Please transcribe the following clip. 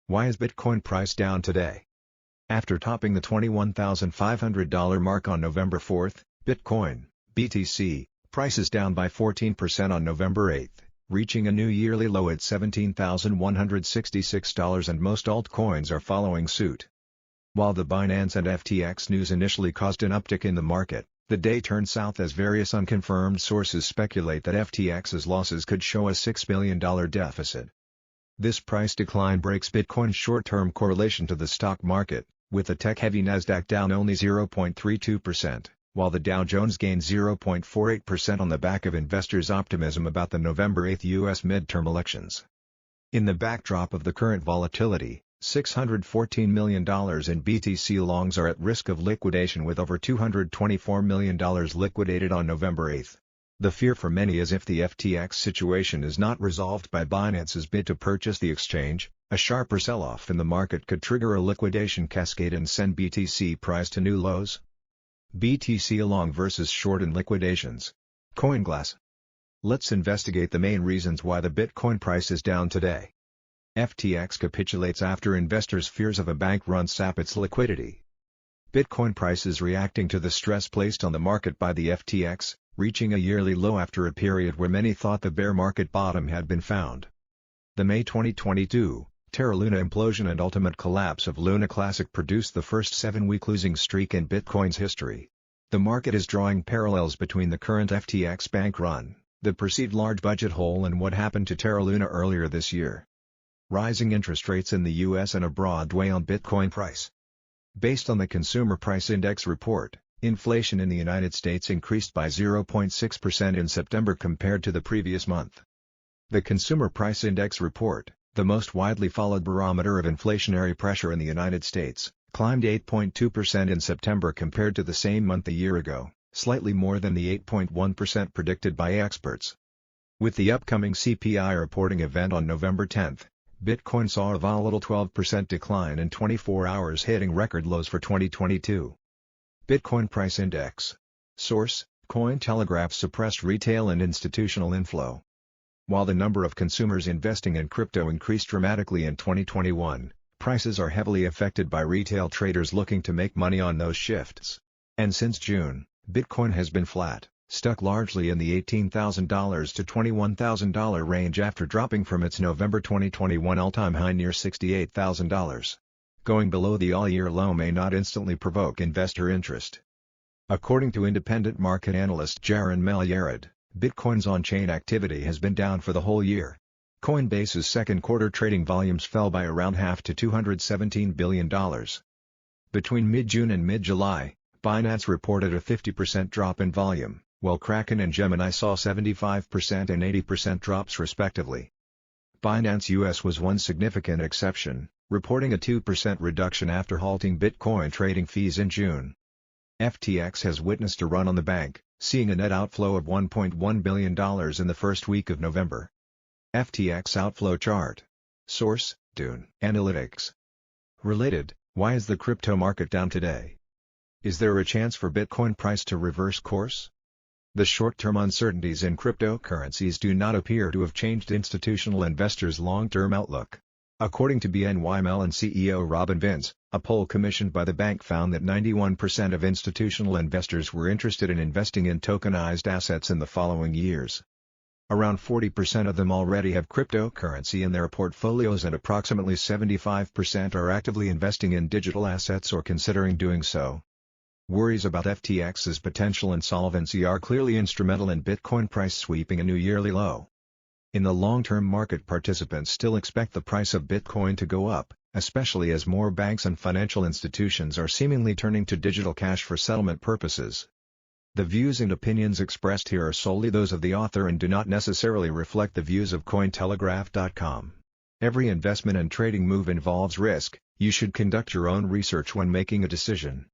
Why is Bitcoin price down today? After topping the $21,500 mark on November 4, Bitcoin, BTC, price is down by 14% on November 8, reaching a new yearly low at $17,166, and most altcoins are following suit. While the Binance and FTX news initially caused an uptick in the market, the day turned south as various unconfirmed sources speculate that FTX's losses could show a $6 billion deficit. This price decline breaks Bitcoin's short-term correlation to the stock market, with the tech-heavy Nasdaq down only 0.32%, while the Dow Jones gained 0.48% on the back of investors' optimism about the November 8 U.S. midterm elections. In the backdrop of the current volatility, $614 million in BTC longs are at risk of liquidation, with over $224 million liquidated on November 8. The fear for many is if the FTX situation is not resolved by Binance's bid to purchase the exchange, a sharper sell-off in the market could trigger a liquidation cascade and send BTC price to new lows. BTC long versus short in liquidations. CoinGlass. Let's investigate the main reasons why the Bitcoin price is down today. FTX capitulates after investors' fears of a bank run sap its liquidity. Bitcoin price is reacting to the stress placed on the market by the FTX, reaching a yearly low after a period where many thought the bear market bottom had been found. The May 2022, Terra Luna implosion and ultimate collapse of Luna Classic produced the first 7-week losing streak in Bitcoin's history. The market is drawing parallels between the current FTX bank run, the perceived large budget hole, and what happened to Terra Luna earlier this year. Rising interest rates in the US and abroad weigh on Bitcoin price. Based on the Consumer Price Index report, inflation in the United States increased by 0.6% in September compared to the previous month. The Consumer Price Index report, the most widely followed barometer of inflationary pressure in the United States, climbed 8.2% in September compared to the same month a year ago, slightly more than the 8.1% predicted by experts. With the upcoming CPI reporting event on November 10, Bitcoin saw a volatile 12% decline in 24 hours, hitting record lows for 2022. Bitcoin Price Index. Source: Cointelegraph. Suppressed retail and institutional inflow. While the number of consumers investing in crypto increased dramatically in 2021, prices are heavily affected by retail traders looking to make money on those shifts. And since June, Bitcoin has been flat, stuck largely in the $18,000 to $21,000 range after dropping from its November 2021 all-time high near $68,000. Going below the all-year low may not instantly provoke investor interest. According to independent market analyst Jaron Melyarad, Bitcoin's on-chain activity has been down for the whole year. Coinbase's second quarter trading volumes fell by around half to $217 billion. Between mid-June and mid-July, Binance reported a 50% drop in volume, while Kraken and Gemini saw 75% and 80% drops respectively. Binance US was one significant exception, reporting a 2% reduction after halting Bitcoin trading fees in June. FTX has witnessed a run on the bank, seeing a net outflow of $1.1 billion in the first week of November. FTX outflow chart. Source: Dune Analytics. Related: why is the crypto market down today? Is there a chance for Bitcoin price to reverse course? The short-term uncertainties in cryptocurrencies do not appear to have changed institutional investors' long-term outlook. According to BNY Mellon CEO Robin Vince, a poll commissioned by the bank found that 91% of institutional investors were interested in investing in tokenized assets in the following years. Around 40% of them already have cryptocurrency in their portfolios, and approximately 75% are actively investing in digital assets or considering doing so. Worries about FTX's potential insolvency are clearly instrumental in Bitcoin price sweeping a new yearly low. In the long term, market participants still expect the price of Bitcoin to go up, especially as more banks and financial institutions are seemingly turning to digital cash for settlement purposes. The views and opinions expressed here are solely those of the author and do not necessarily reflect the views of Cointelegraph.com. Every investment and trading move involves risk. You should conduct your own research when making a decision.